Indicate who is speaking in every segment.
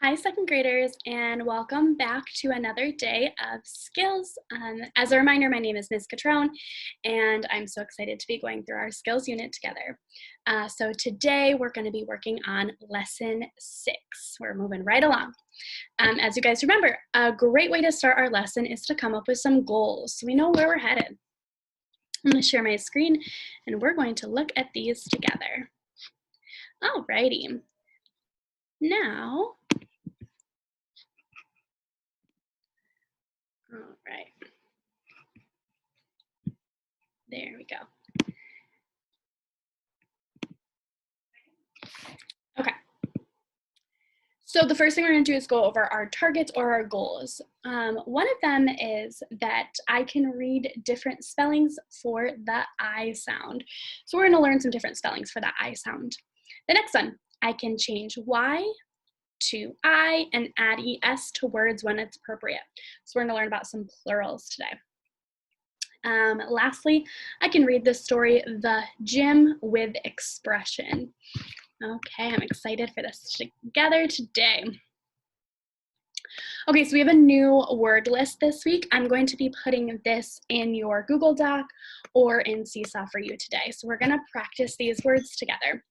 Speaker 1: Hi, second graders, and welcome back to another day of skills. As a reminder, my name is Ms. Catrone, and I'm so excited to be going through our skills unit together. So today we're going to be working on lesson 6. We're moving right along. As you guys remember, a great way to start our lesson is to come up with some goals so we know where we're headed. I'm going to share my screen, and we're going to look at these together. Alrighty. Now, all right. There we go. Okay. So the first thing we're going to do is go over our targets or our goals. One of them is that I can read different spellings for the I sound. So we're going to learn some different spellings for the I sound. The next one, I can change Y to I and add ES to words when it's appropriate. So we're going to learn about some plurals today. Lastly, I can read the story, The Gym with Expression. Okay, I'm excited for this together today. Okay, so we have a new word list this week. I'm going to be putting this in your Google Doc or in Seesaw for you today. So we're gonna practice these words together.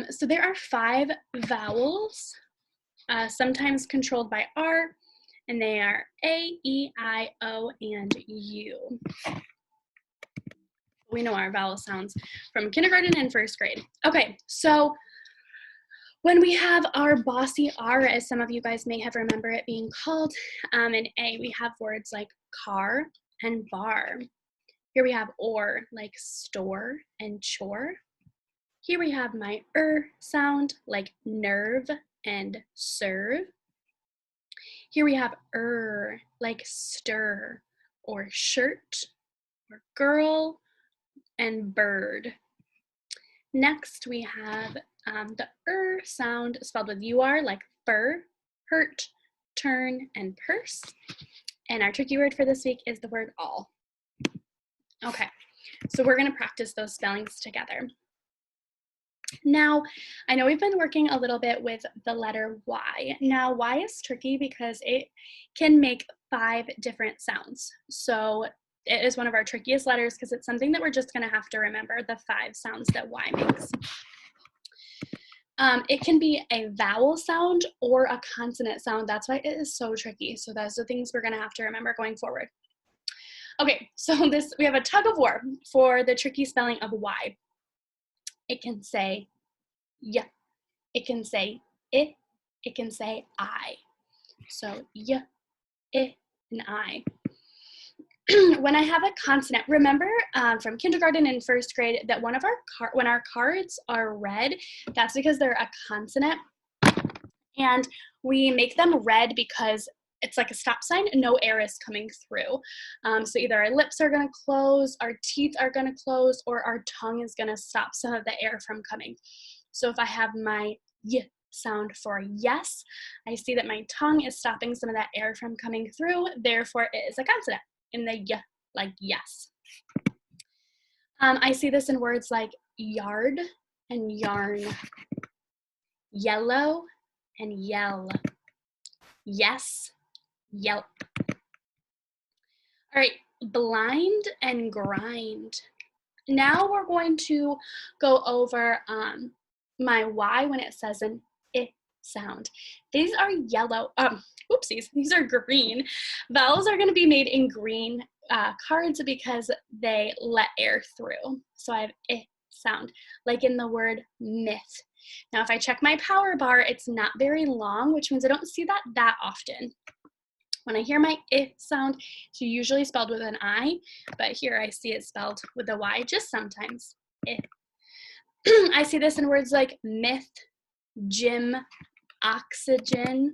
Speaker 1: So there are 5 vowels, sometimes controlled by R, and they are A, E, I, O, and U. We know our vowel sounds from kindergarten and first grade. Okay, so when we have our bossy R, as some of you guys may have remembered it being called, in A, we have words like car and bar. Here we have or, like store and chore. Here we have my sound, like nerve and serve. Here we have like stir or shirt or girl and bird. Next, we have the sound spelled with UR, like fur, hurt, turn, and purse. And our tricky word for this week is the word all. Okay, so we're going to practice those spellings together. Now, I know we've been working a little bit with the letter Y. Now, Y is tricky because it can make 5 different sounds. So it is one of our trickiest letters because it's something that we're just going to have to remember, the 5 sounds that Y makes. It can be a vowel sound or a consonant sound. That's why it is so tricky. So those are the things we're going to have to remember going forward. Okay, so we have a tug of war for the tricky spelling of Y. It can say y, it can say it can say I. So y, I, and I. When I have a consonant, remember from kindergarten and first grade that when our cards are red, that's because they're a consonant, and we make them red because it's like a stop sign, no air is coming through. So either our lips are going to close, our teeth are going to close, or our tongue is going to stop some of the air from coming. So if I have my y sound for yes, I see that my tongue is stopping some of that air from coming through, therefore it is a consonant in the y, like yes. I see this in words like yard and yarn, yellow and yell, yes, yelp. All right, blind and grind. Now we're going to go over my Y when it says an I sound. These are yellow, oopsies, these are green. Vowels are going to be made in green cards because they let air through. So I have I sound, like in the word myth. Now if I check my power bar, it's not very long, which means I don't see that often. When I hear my I sound, it's usually spelled with an I, but here I see it spelled with a Y just sometimes. I. I see this in words like myth, gym, oxygen.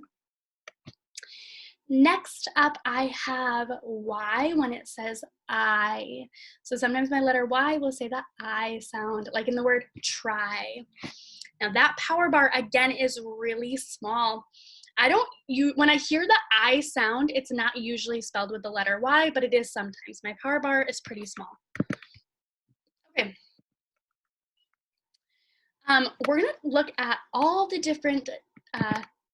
Speaker 1: Next up, I have Y when it says I. So sometimes my letter Y will say the I sound, like in the word try. Now that power bar, again, is really small. When I hear the I sound, it's not usually spelled with the letter Y, but it is sometimes. My power bar is pretty small. Okay. We're gonna look at all the different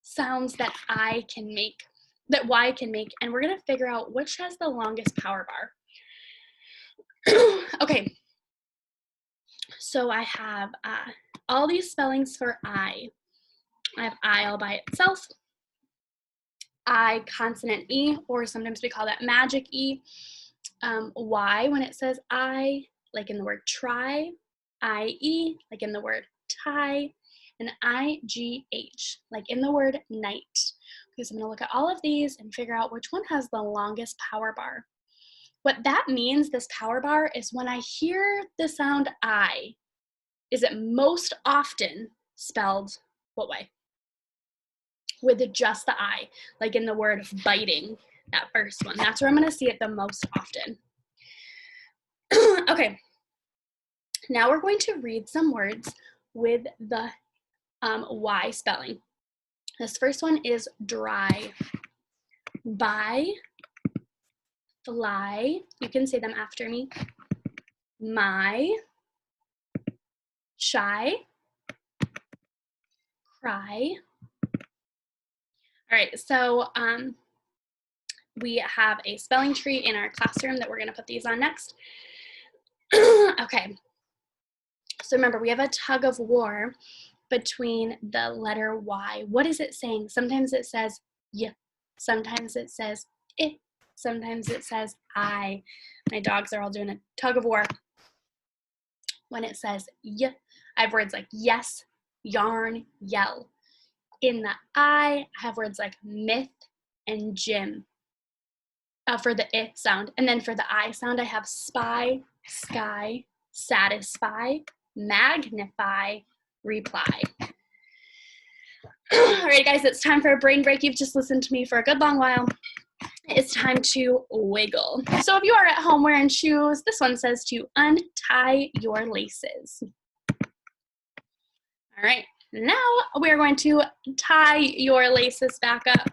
Speaker 1: sounds that I can make, that Y can make, and we're going to figure out which has the longest power bar. Okay, so I have all these spellings for I. I have I all by itself, I consonant E, or sometimes we call that magic E. Y when it says I, like in the word try, IE, like in the word tie, and IGH, like in the word night. Okay, so I'm gonna look at all of these and figure out which one has the longest power bar. What that means, this power bar, is when I hear the sound I, is it most often spelled what way? With just the I, like in the word biting, that first one. That's where I'm gonna see it the most often. Okay, now we're going to read some words with the Y spelling. This first one is dry. By, fly, you can say them after me. My, shy, cry. All right, so we have a spelling tree in our classroom that we're gonna put these on next. Okay, so remember, we have a tug of war between the letter Y. What is it saying? Sometimes it says y, sometimes it says I, sometimes it says I. My dogs are all doing a tug of war. When it says y, I have words like yes, yarn, yell. In the I have words like myth and gym for the I sound. And then for the I sound, I have spy, sky, satisfy, magnify, reply. All right, guys, it's time for a brain break. You've just listened to me for a good long while. It's time to wiggle. So if you are at home wearing shoes, this one says to untie your laces. All right, now we're going to tie your laces back up.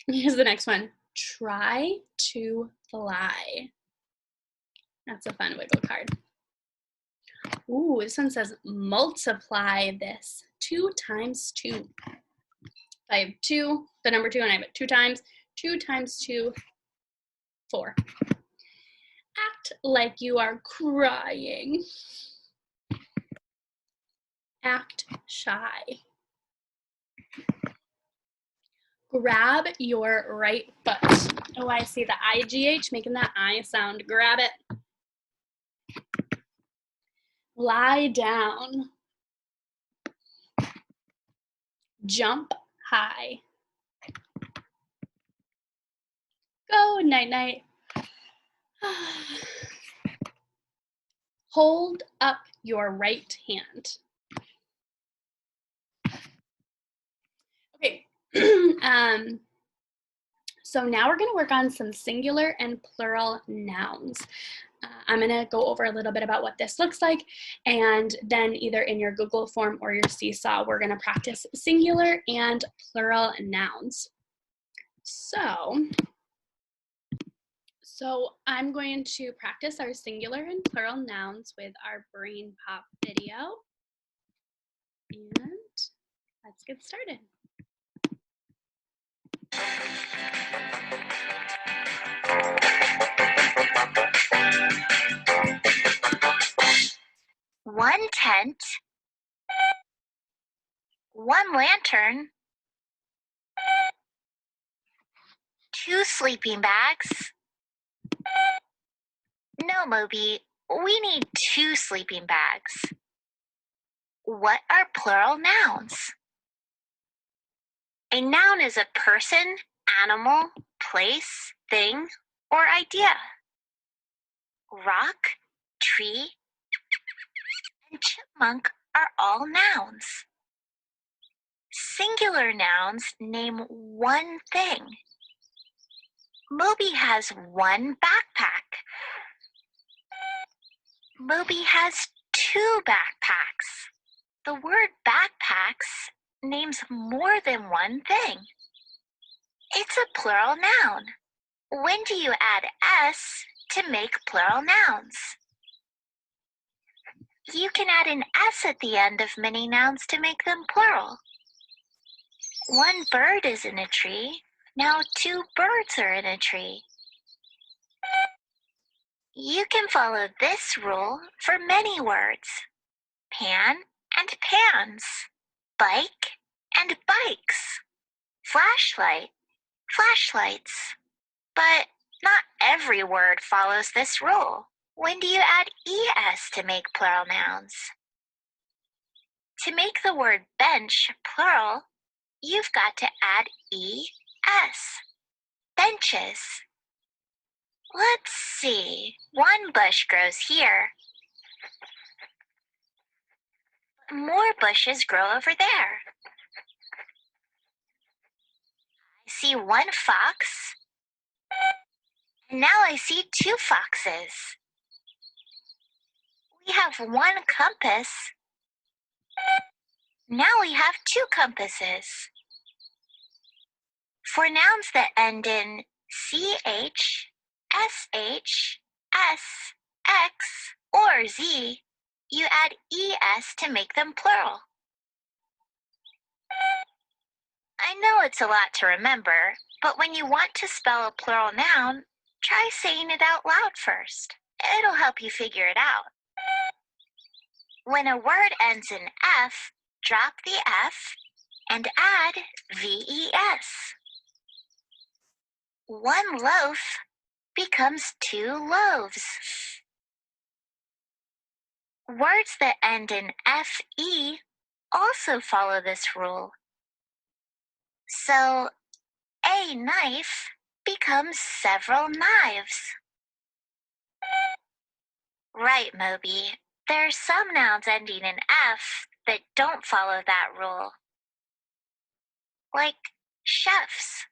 Speaker 1: Here's the next one. Try to fly. That's a fun wiggle card. Ooh, this one says multiply this. 2 times 2. I have 2, the number 2, and I have it 2 times. 2 times 2, 4. Act like you are crying. Act shy. Grab your right foot. Oh, I see the IGH making that I sound. Grab it. Lie down. Jump high. Go night-night. Hold up your right hand. Okay, so now we're going to work on some singular and plural nouns. I'm going to go over a little bit about what this looks like, and then either in your Google form or your Seesaw, we're going to practice singular and plural nouns. So I'm going to practice our singular and plural nouns with our Brain Pop video, and let's get started.
Speaker 2: One tent, one lantern, 2 sleeping bags. No, Moby, we need 2 sleeping bags. What are plural nouns? A noun is a person, animal, place, thing, or idea. Rock, tree, and chipmunk are all nouns. Singular nouns name one thing. Moby has 1 backpack. Moby has 2 backpacks. The word backpacks names more than one thing. It's a plural noun. When do you add S to make plural nouns? You can add an S at the end of many nouns to make them plural. One bird is in a tree. Now 2 birds are in a tree. You can follow this rule for many words. Pan and pans. Bike and bikes. Flashlight, flashlights. But not every word follows this rule. When do you add es to make plural nouns? To make the word bench plural, you've got to add es. Benches. Let's see. One bush grows here. More bushes grow over there. I see one fox. Now I see 2 foxes. We have one compass. Now we have 2 compasses. For nouns that end in ch, sh, s, x, or z, you add es to make them plural. I know it's a lot to remember, but when you want to spell a plural noun, try saying it out loud first. It'll help you figure it out. When a word ends in f, drop the f and add ves. One loaf becomes 2 loaves. Words that end in fe also follow this rule. So, a knife becomes several knives. Right, Moby. There are some nouns ending in f that don't follow that rule. Like chefs.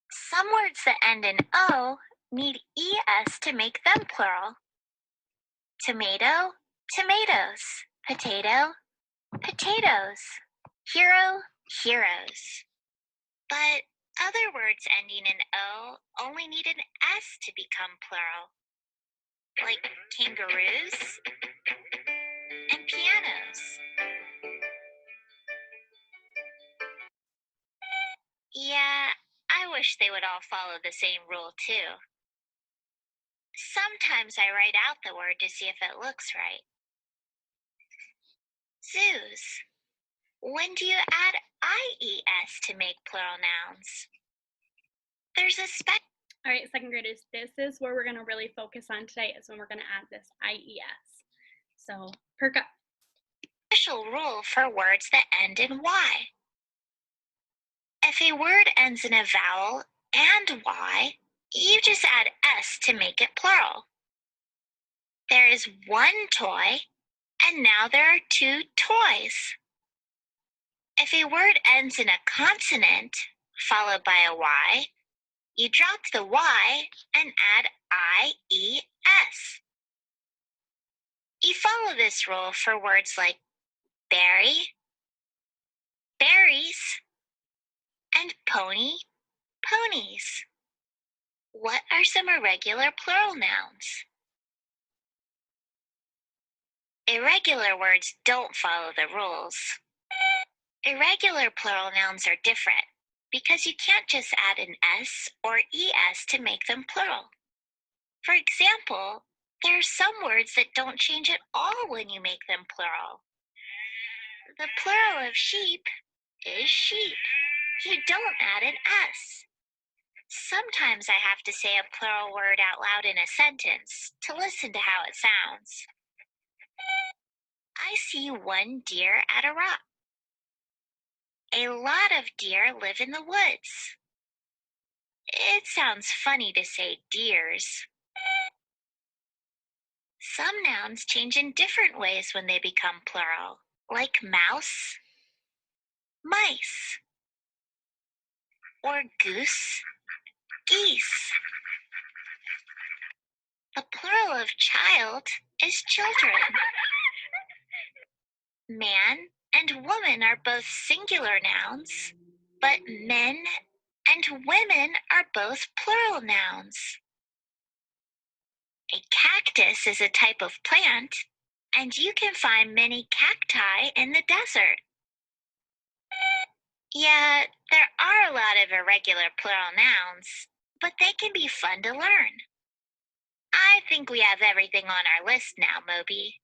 Speaker 2: Some words that end in o need es to make them plural. Tomato, tomatoes. Potato, potatoes. Hero, heroes. But other words ending in o only need an s to become plural. Like kangaroos and pianos. Yeah, I wish they would all follow the same rule too. Sometimes I write out the word to see if it looks right. Zoos. When do you add ies to make plural nouns? There's a
Speaker 1: All right, second graders, this is where we're going to really focus on today, is when we're going to add this IES. So perk up.
Speaker 2: special rule for words that end in y. If a word ends in a vowel and y, you just add s to make it plural. There is one toy, and now there are 2 toys. If a word ends in a consonant followed by a y, you drop the y and add ies. You follow this rule for words like berry, berries, and pony, ponies. What are some irregular plural nouns? Irregular words don't follow the rules. Irregular plural nouns are different because you can't just add an s or es to make them plural. For example, there are some words that don't change at all when you make them plural. The plural of sheep is sheep. You don't add an s. Sometimes I have to say a plural word out loud in a sentence to listen to how it sounds. I see one deer at a rock. A lot of deer live in the woods. It sounds funny to say deers. Some nouns change in different ways when they become plural, like mouse, mice, or goose, geese. The plural of child is children. Man and woman are both singular nouns, but men and women are both plural nouns. A cactus is a type of plant, And you can find many cacti in the desert. Yeah, there are a lot of irregular plural nouns, but they can be fun to learn. I think we have everything on our list now, Moby.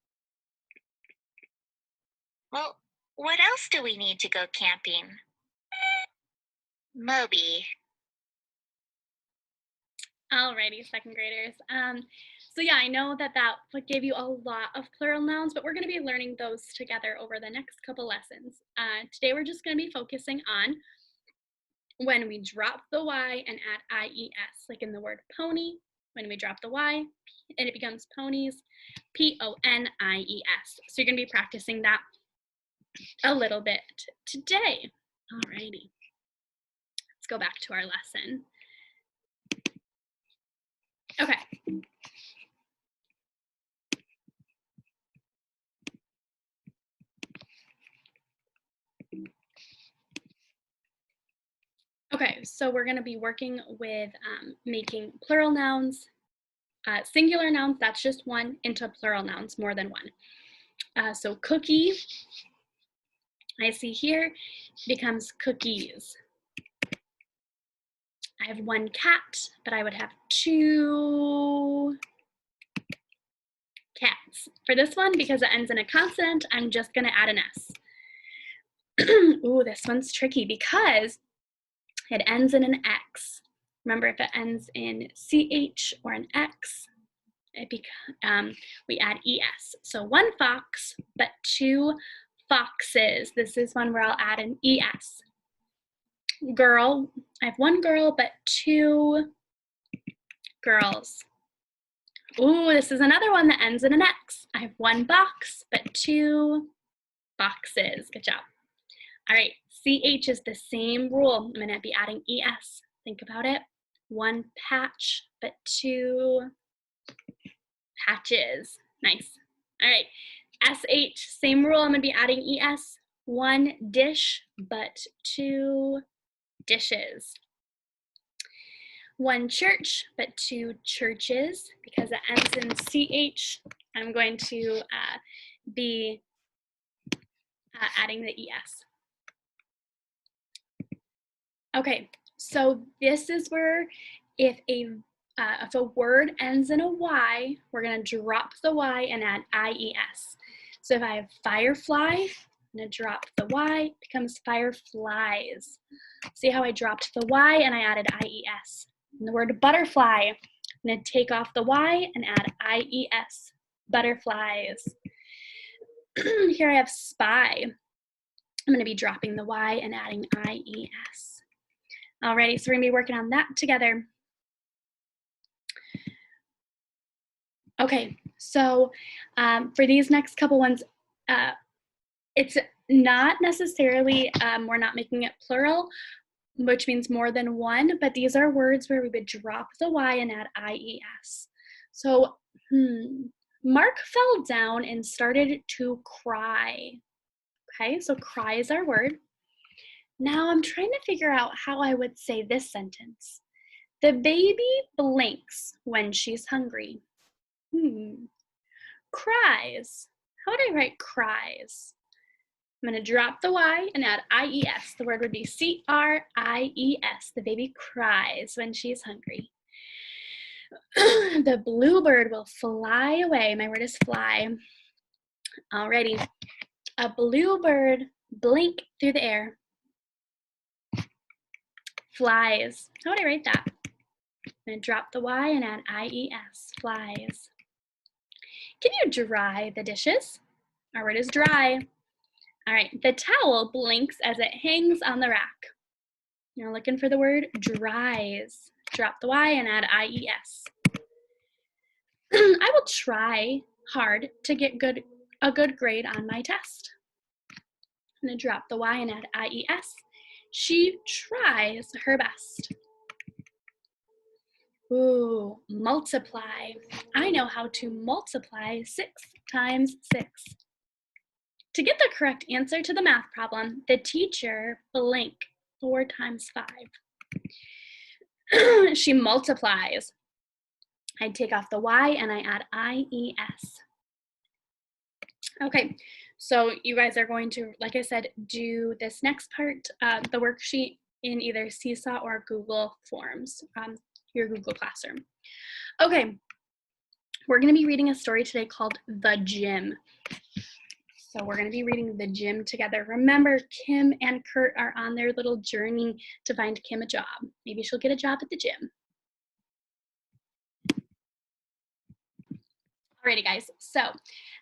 Speaker 2: Well, what else do we need to go camping? Moby.
Speaker 1: Alrighty, second graders. So yeah, I know that gave you a lot of plural nouns, but we're going to be learning those together over the next couple lessons. Today we're just going to be focusing on when we drop the Y and add IES, like in the word pony. When we drop the Y and it becomes ponies, PONIES. So you're going to be practicing that a little bit today. Alrighty, let's go back to our lesson. Okay. Okay, so we're going to be working with making plural nouns, singular nouns, that's just one, into plural nouns, more than one. So cookie, I see here, becomes cookies. I have one cat, but I would have two cats. For this one, because it ends in a consonant, I'm just going to add an S. Ooh, this one's tricky because it ends in an X. Remember, if it ends in CH or an X, we add ES. So one fox, but two foxes. This is one where I'll add an ES. Girl, I have one girl, but two girls. Ooh, this is another one that ends in an X. I have one box, but two boxes. Good job. All right, CH is the same rule. I'm going to be adding ES. Think about it. One patch, but two patches. Nice. All right, SH, same rule. I'm going to be adding ES. One dish, but two dishes. One church, but two churches. Because it ends in CH, I'm going to be adding the ES. Okay, so this is where if a word ends in a Y, we're going to drop the Y and add IES. So if I have firefly, I'm going to drop the Y, it becomes fireflies. See how I dropped the Y and I added IES. And the word butterfly, I'm going to take off the Y and add IES, butterflies. Here I have spy. I'm going to be dropping the Y and adding IES. Alrighty, so we're going to be working on that together. Okay, so for these next couple ones, it's not necessarily, we're not making it plural, which means more than one, but these are words where we would drop the Y and add IES. So, Mark fell down and started to cry. Okay, so cry is our word. Now I'm trying to figure out how I would say this sentence. The baby blinks when she's hungry. Cries. How would I write cries? I'm going to drop the Y and add IES. The word would be CRIES. The baby cries when she's hungry. The bluebird will fly away. My word is fly. Alrighty. A bluebird blink through the air. Flies. How would I write that? I'm going to drop the Y and add IES. Flies. Can you dry the dishes? Our word is dry. All right, the towel blinks as it hangs on the rack. You're looking for the word dries. Drop the Y and add IES. I will try hard to get a good grade on my test. I'm going to drop the Y and add IES. She tries her best. Ooh, multiply. I know how to multiply 6 times 6. To get the correct answer to the math problem, the teacher blinked 4 times 5. She multiplies. I take off the Y and I add IES. Okay, so you guys are going to, like I said, do this next part, the worksheet in either Seesaw or Google Forms, your Google Classroom. Okay, we're going to be reading a story today called The Gym. So we're going to be reading The Gym together. Remember, Kim and Kurt are on their little journey to find Kim a job. Maybe she'll get a job at the gym. Alrighty, guys. So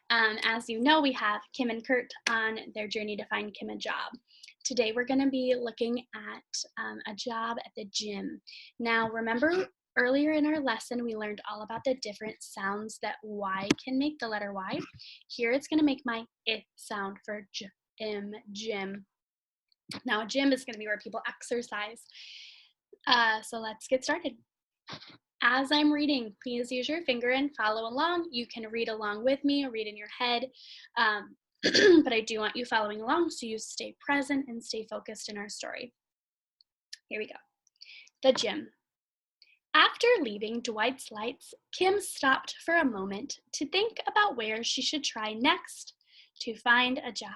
Speaker 1: as you know, we have Kim and Kurt on their journey to find Kim a job. Today, we're going to be looking at a job at the gym. Now, remember earlier in our lesson, we learned all about the different sounds that Y can make, the letter Y. Here, it's going to make my I sound for gym. Now, a gym is going to be where people exercise. So let's get started. As I'm reading, please use your finger and follow along. You can read along with me or read in your head, but I do want you following along so you stay present and stay focused in our story. Here we go. The gym. After leaving Dwight's Lights, Kim stopped for a moment to think about where she should try next to find a job.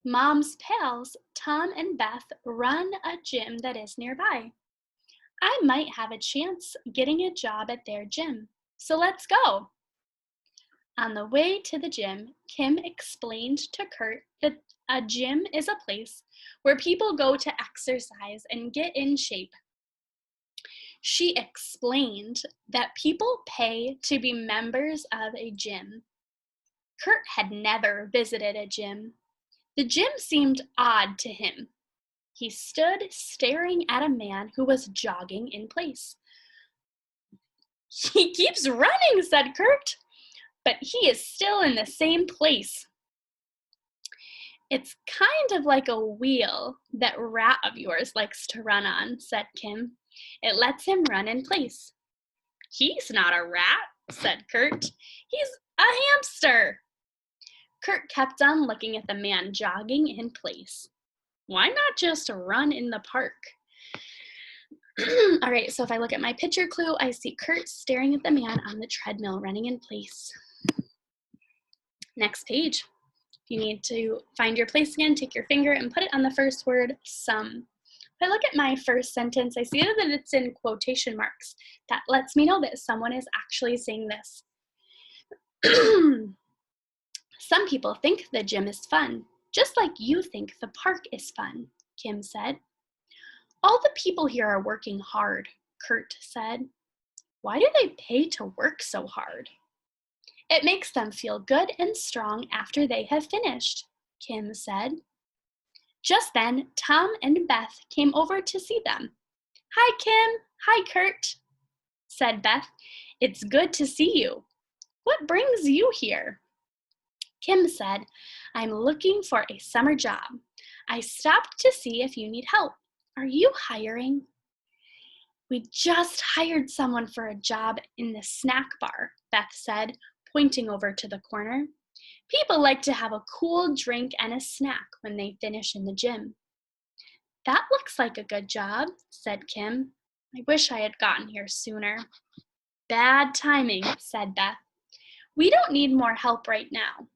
Speaker 1: Mom's pals, Tom and Beth, run a gym that is nearby. I might have a chance getting a job at their gym, so let's go. On the way to the gym, Kim explained to Kurt that a gym is a place where people go to exercise and get in shape. She explained that people pay to be members of a gym. Kurt had never visited a gym. The gym seemed odd to him. He stood staring at a man who was jogging in place. He keeps running, said Kurt, but he is still in the same place. It's kind of like a wheel that rat of yours likes to run on, said Kim. It lets him run in place. He's not a rat, said Kurt. He's a hamster. Kurt kept on looking at the man jogging in place. Why not just run in the park? All right, so if I look at my picture clue, I see Kurt staring at the man on the treadmill running in place. Next page. If you need to find your place again, take your finger and put it on the first word, some. If I look at my first sentence, I see that it's in quotation marks. That lets me know that someone is actually saying this. Some people think the gym is fun, just like you think the park is fun, Kim said. All the people here are working hard, Kurt said. Why do they pay to work so hard? It makes them feel good and strong after they have finished, Kim said. Just then, Tom and Beth came over to see them. Hi, Kim. Hi, Kurt, said Beth. It's good to see you. What brings you here? Kim said, I'm looking for a summer job. I stopped to see if you need help. Are you hiring? We just hired someone for a job in the snack bar, Beth said, pointing over to the corner. People like to have a cool drink and a snack when they finish in the gym. That looks like a good job, said Kim. I wish I had gotten here sooner. Bad timing, said Beth. We don't need more help right now,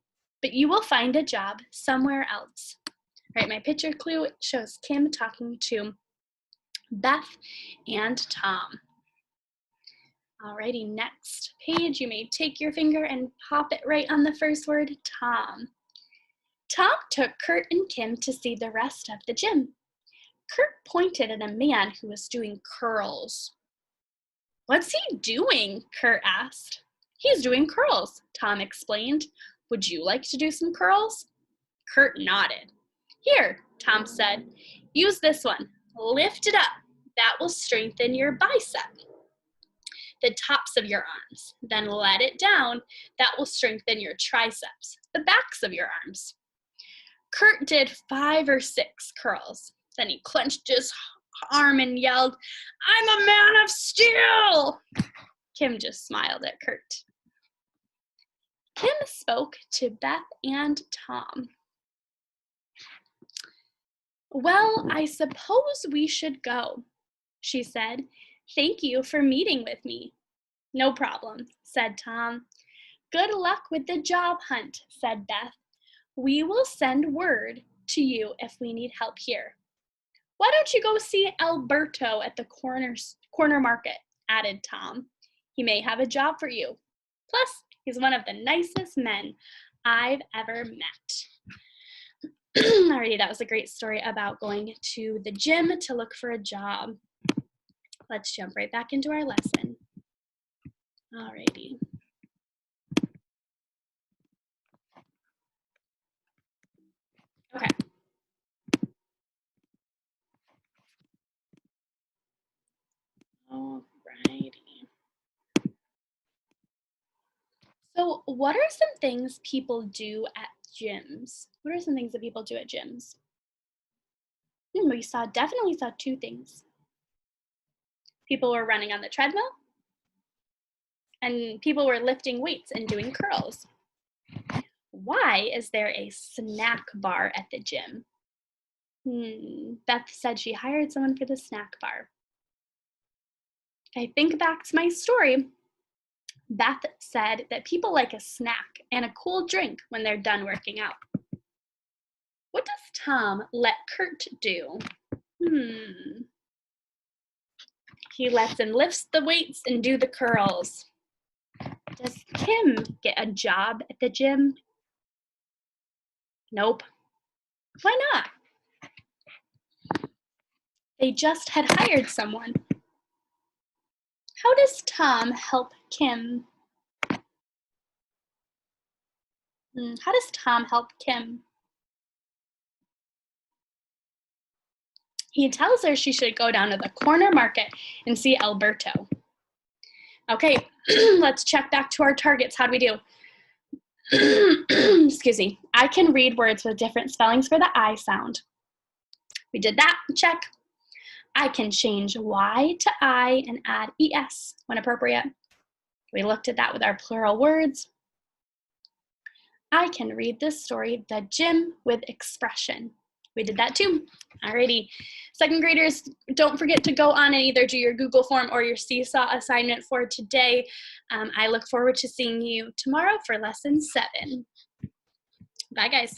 Speaker 1: but you will find a job somewhere else. All right, my picture clue shows Kim talking to Beth and Tom. Alrighty, next page, you may take your finger and pop it right on the first word, Tom. Tom took Kurt and Kim to see the rest of the gym. Kurt pointed at a man who was doing curls. What's he doing? Kurt asked. He's doing curls, Tom explained. Would you like to do some curls? Kurt nodded. Here, Tom said. Use this one. Lift it up. That will strengthen your bicep. The tops of your arms. Then let it down. That will strengthen your triceps, the backs of your arms. Kurt did 5 or 6 curls. Then he clenched his arm and yelled, I'm a man of steel! Kim just smiled at Kurt. Kim spoke to Beth and Tom. Well, I suppose we should go, she said. Thank you for meeting with me. No problem, said Tom. Good luck with the job hunt, said Beth. We will send word to you if we need help here. Why don't you go see Alberto at the corner market, added Tom. He may have a job for you. Plus, he's one of the nicest men I've ever met. Alrighty, that was a great story about going to the gym to look for a job. Let's jump right back into our lesson. Alrighty. Okay. Alrighty. So what are some things people do at gyms? What are some things that people do at gyms? We definitely saw two things. People were running on the treadmill, and people were lifting weights and doing curls. Why is there a snack bar at the gym? Beth said she hired someone for the snack bar. I think back to my story. Beth said that people like a snack and a cool drink when they're done working out. What does Tom let Kurt do? He lets him lift the weights and do the curls. Does Kim get a job at the gym? Nope. Why not? They just had hired someone. How does Tom help Kim? How does Tom help Kim? He tells her she should go down to the corner market and see Alberto. Okay, let's check back to our targets. How do we do? Excuse me. I can read words with different spellings for the I sound. We did that, check. I can change Y to I and add ES when appropriate. We looked at that with our plural words. I can read this story, The Gym, with expression. We did that too. Alrighty. Second graders, don't forget to go on and either do your Google form or your Seesaw assignment for today. I look forward to seeing you tomorrow for lesson 7. Bye, guys.